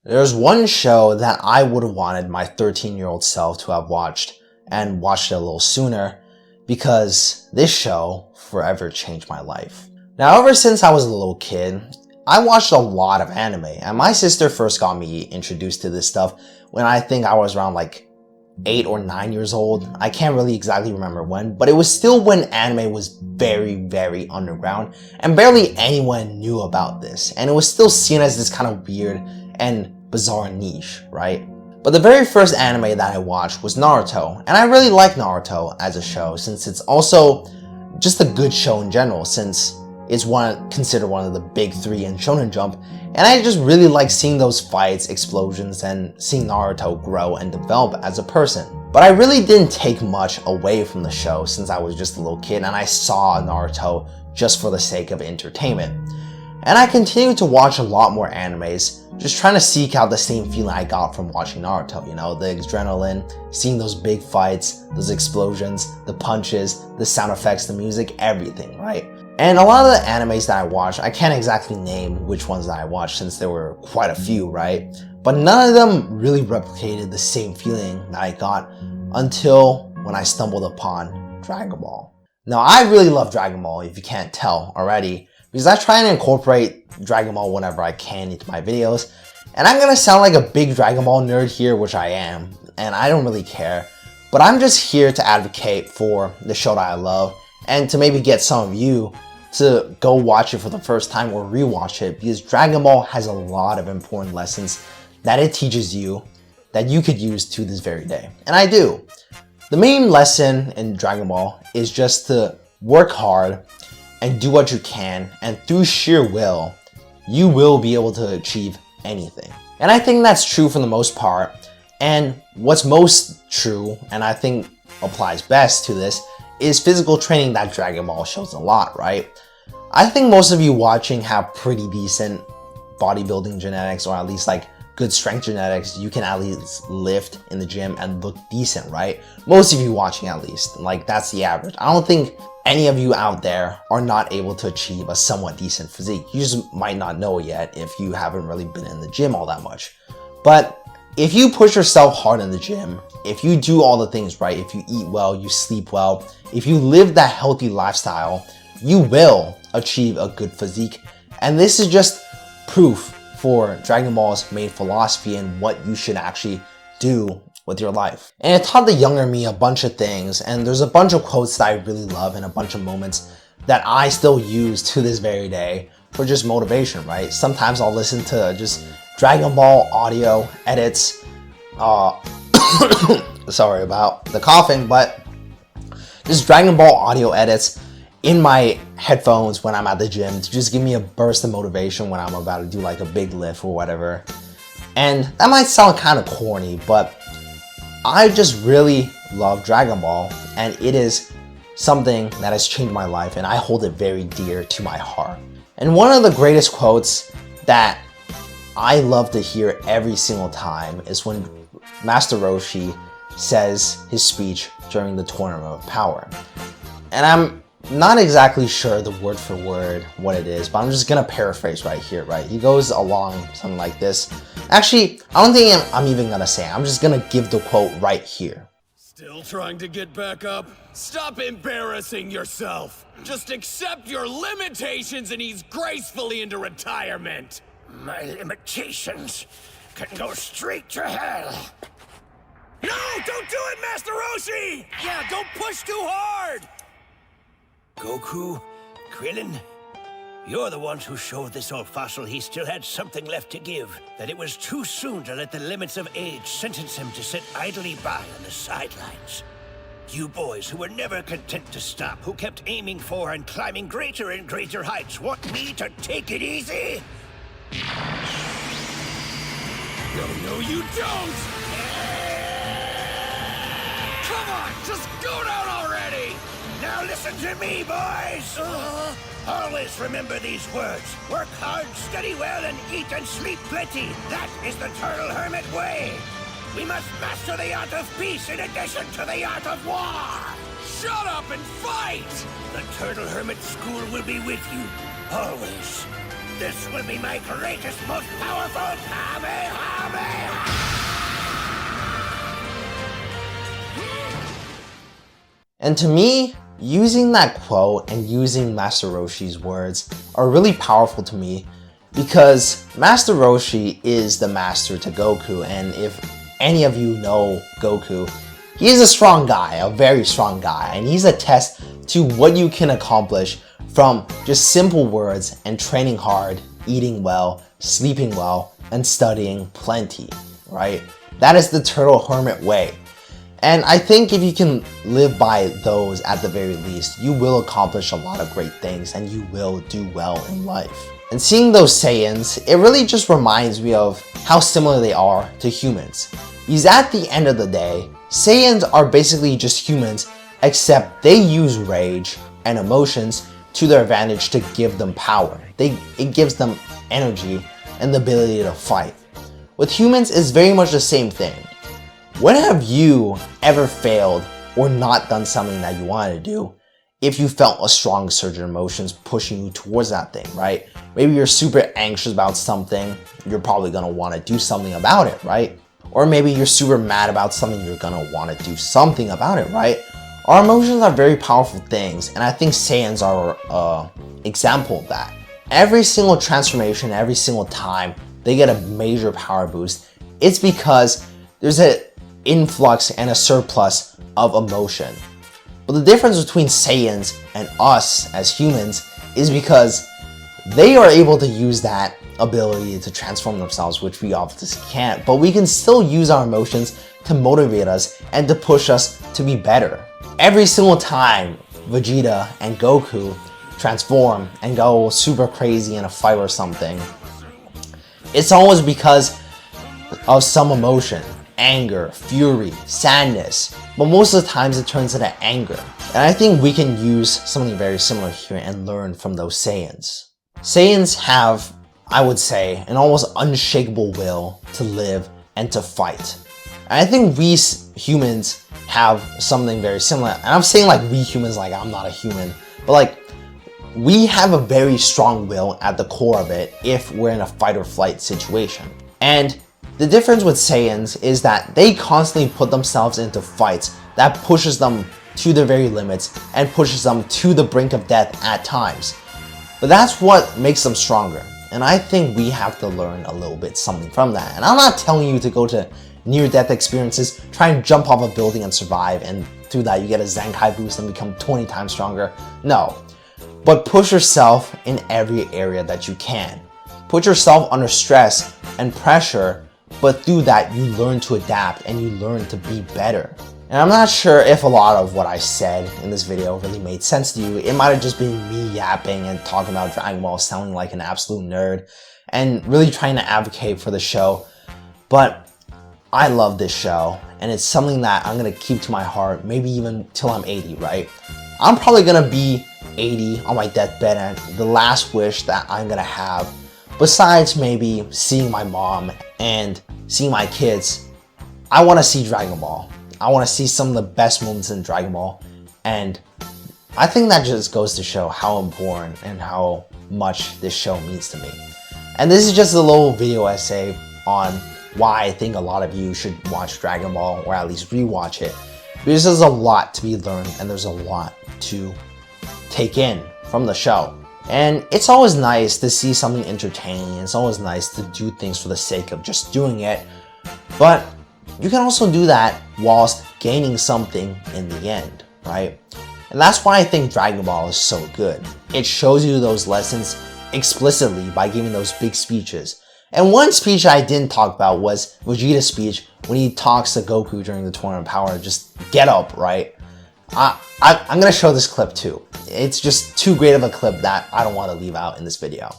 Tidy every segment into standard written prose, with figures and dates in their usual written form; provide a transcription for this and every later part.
There's one show that I would have wanted my 13-year-old self to have watched and watched it a little sooner, because this show forever changed my life. Now, ever since I was a little kid, I watched a lot of anime, and my sister first got me introduced to this stuff when I think I was around like 8 or 9 years old. I can't really exactly remember when, but it was still when anime was very underground and barely anyone knew about this, and it was still seen as this kind of weird and bizarre niche, right? But the very first anime that I watched was Naruto, and I really like Naruto as a show since it's also just a good show in general, since it's considered one of the big three in Shonen Jump, and I just really like seeing those fights, explosions, and seeing Naruto grow and develop as a person. But I really didn't take much away from the show since I was just a little kid and I saw Naruto just for the sake of entertainment. And I continued to watch a lot more animes, just trying to seek out the same feeling I got from watching Naruto, you know, the adrenaline, seeing those big fights, those explosions, the punches, the sound effects, the music, everything, right? And a lot of the animes that I watched, I can't exactly name which ones that I watched since there were quite a few, right? But none of them really replicated the same feeling that I got until when I stumbled upon Dragon Ball. Now, I really love Dragon Ball, if you can't tell already, because I try and incorporate Dragon Ball whenever I can into my videos. And I'm gonna sound like a big Dragon Ball nerd here, which I am, and I don't really care. But I'm just here to advocate for the show that I love, and to maybe get some of you to go watch it for the first time or rewatch it, because Dragon Ball has a lot of important lessons that it teaches you that you could use to this very day. And I do. The main lesson in Dragon Ball is just to work hard and do what you can, and through sheer will, you will be able to achieve anything. And I think that's true for the most part. And what's most true, and I think applies best to this, is physical training that Dragon Ball shows a lot, right? I think most of you watching have pretty decent bodybuilding genetics, or at least like good strength genetics. You can at least lift in the gym and look decent, right? Most of you watching, at least, like that's the average. I don't think any of you out there are not able to achieve a somewhat decent physique. You just might not know yet if you haven't really been in the gym all that much. But if you push yourself hard in the gym, if you do all the things right, if you eat well, you sleep well, if you live that healthy lifestyle, you will achieve a good physique. And this is just proof for Dragon Ball's main philosophy and what you should actually do with your life. And it taught the younger me a bunch of things, and there's a bunch of quotes that I really love and a bunch of moments that I still use to this very day for just motivation, right? Sometimes I'll listen to just Dragon Ball audio edits. Sorry about the coughing, but just Dragon Ball audio edits in my headphones when I'm at the gym to just give me a burst of motivation when I'm about to do like a big lift or whatever. And that might sound kind of corny, but I just really love Dragon Ball, and it is something that has changed my life, and I hold it very dear to my heart. And one of the greatest quotes that I love to hear every single time is when Master Roshi says his speech during the Tournament of Power. And I'm not exactly sure the word for word what it is, but I'm just gonna paraphrase right here, right? He goes along something like this. Actually, I don't think I'm even gonna say it. I'm just gonna give the quote right here. Still trying to get back up? Stop embarrassing yourself. Just accept your limitations and ease gracefully into retirement. My limitations can go straight to hell. No, don't do it, Master Roshi! Yeah, don't push too hard! Goku, Krillin, you're the ones who showed this old fossil he still had something left to give. That it was too soon to let the limits of age sentence him to sit idly by on the sidelines. You boys who were never content to stop, who kept aiming for and climbing greater and greater heights, want me to take it easy? No, you don't! Come on, just go down already! Now listen to me, boys! Always remember these words. Work hard, study well, and eat and sleep plenty. That is the Turtle Hermit way. We must master the art of peace in addition to the art of war. Shut up and fight! The Turtle Hermit School will be with you, always. This will be my greatest, most powerful Kamehameha! And to me, using that quote and using Master Roshi's words are really powerful to me because Master Roshi is the master to Goku, and if any of you know Goku, he's a strong guy, a very strong guy, and he's a test to what you can accomplish from just simple words and training hard, eating well, sleeping well, and studying plenty, right? That is the turtle hermit way. And I think if you can live by those at the very least, you will accomplish a lot of great things and you will do well in life. And seeing those Saiyans, it really just reminds me of how similar they are to humans. Because at the end of the day, Saiyans are basically just humans, except they use rage and emotions to their advantage to give them power. It gives them energy and the ability to fight. With humans, it's very much the same thing. When have you ever failed or not done something that you wanted to do if you felt a strong surge of emotions pushing you towards that thing, right? Maybe you're super anxious about something, you're probably gonna wanna do something about it, right? Or maybe you're super mad about something, you're gonna wanna do something about it, right? Our emotions are very powerful things, and I think Saiyans are an example of that. Every single transformation, every single time they get a major power boost, it's because there's an influx and a surplus of emotion. But the difference between Saiyans and us as humans is because they are able to use that ability to transform themselves, which we obviously can't, but we can still use our emotions to motivate us and to push us to be better. Every single time Vegeta and Goku transform and go super crazy in a fight or something, it's always because of some emotion. Anger, fury, sadness, but most of the times it turns into anger. And I think we can use something very similar here and learn from those Saiyans. Saiyans have, I would say, an almost unshakable will to live and to fight. And I think we humans have something very similar. And I'm saying like we humans, like I'm not a human, but like we have a very strong will at the core of it if we're in a fight or flight situation. And the difference with Saiyans is that they constantly put themselves into fights that pushes them to their very limits and pushes them to the brink of death at times. But that's what makes them stronger. And I think we have to learn a little bit something from that. And I'm not telling you to go to near-death experiences, try and jump off a building and survive, and through that you get a Zenkai boost and become 20 times stronger. No. But push yourself in every area that you can. Put yourself under stress and pressure, but through that you learn to adapt and you learn to be better. And I'm not sure if a lot of what I said in this video really made sense to you. It might have just been me yapping and talking about Dragon Ball, sounding like an absolute nerd and really trying to advocate for the show. But I love this show and it's something that I'm gonna keep to my heart, maybe even till I'm 80, right? I'm probably gonna be 80 on my deathbed, and the last wish that I'm gonna have, besides maybe seeing my mom and seeing my kids, I want to see Dragon Ball. I want to see some of the best moments in Dragon Ball, and I think that just goes to show how important and how much this show means to me. And this is just a little video essay on why I think a lot of you should watch Dragon Ball, or at least rewatch it, because there's a lot to be learned and there's a lot to take in from the show. And it's always nice to see something entertaining. It's always nice to do things for the sake of just doing it. But you can also do that whilst gaining something in the end, right? And that's why I think Dragon Ball is so good. It shows you those lessons explicitly by giving those big speeches. And one speech I didn't talk about was Vegeta's speech when he talks to Goku during the Tournament of Power. Just get up, right? I'm gonna show this clip too. It's just too great of a clip that I don't want to leave out in this video.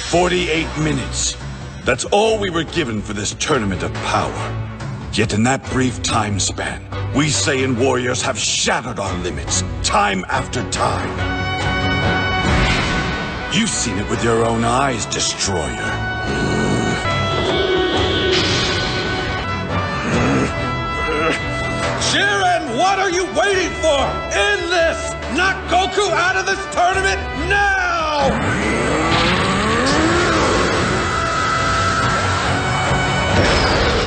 48 minutes. That's all we were given for this Tournament of Power. Yet in that brief time span, we Saiyan warriors have shattered our limits, time after time. You've seen it with your own eyes, Destroyer. Jiren, what are you waiting for? End this! Knock Goku out of this tournament now!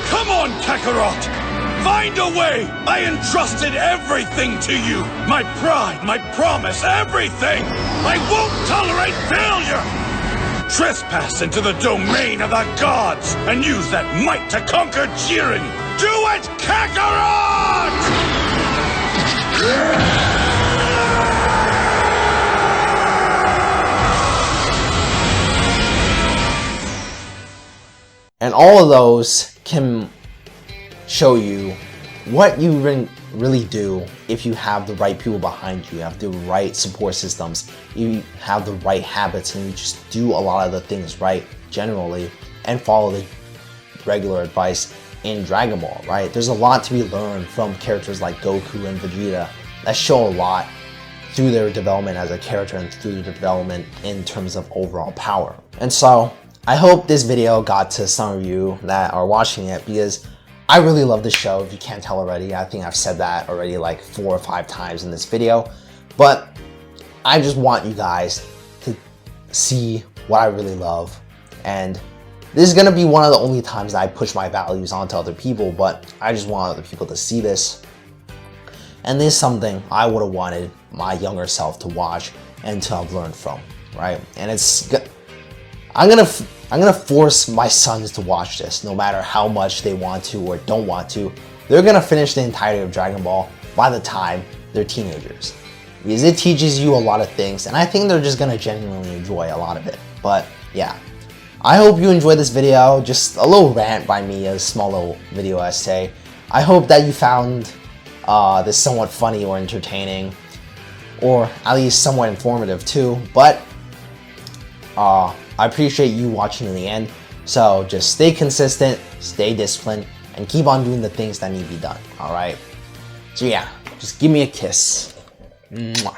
Come on, Kakarot! Find a way! I entrusted everything to you! My pride, my promise, everything! I won't tolerate failure! Trespass into the domain of the gods and use that might to conquer Jiren! Do it, Kakarot! And all of those can show you what you really do if you have the right people behind you, you have the right support systems, you have the right habits, and you just do a lot of the things right generally and follow the regular advice in Dragon Ball, right? There's a lot to be learned from characters like Goku and Vegeta that show a lot through their development as a character and through their development in terms of overall power. And so I hope this video got to some of you that are watching it, because I really love this show. If you can't tell already, I think I've said that already like 4 or 5 times in this video, but I just want you guys to see what I really love. And this is gonna be one of the only times that I push my values onto other people, but I just want other people to see this. And this is something I would have wanted my younger self to watch and to have learned from, right? And I'm gonna force my sons to watch this, no matter how much they want to or don't want to. They're gonna finish the entirety of Dragon Ball by the time they're teenagers, because it teaches you a lot of things, and I think they're just gonna genuinely enjoy a lot of it. But yeah, I hope you enjoyed this video. Just a little rant by me, a small little video essay. I hope that you found this somewhat funny or entertaining, or at least somewhat informative too. But I appreciate you watching to the end. So just stay consistent, stay disciplined, and keep on doing the things that need to be done. Alright? So yeah, just give me a kiss. Mwah.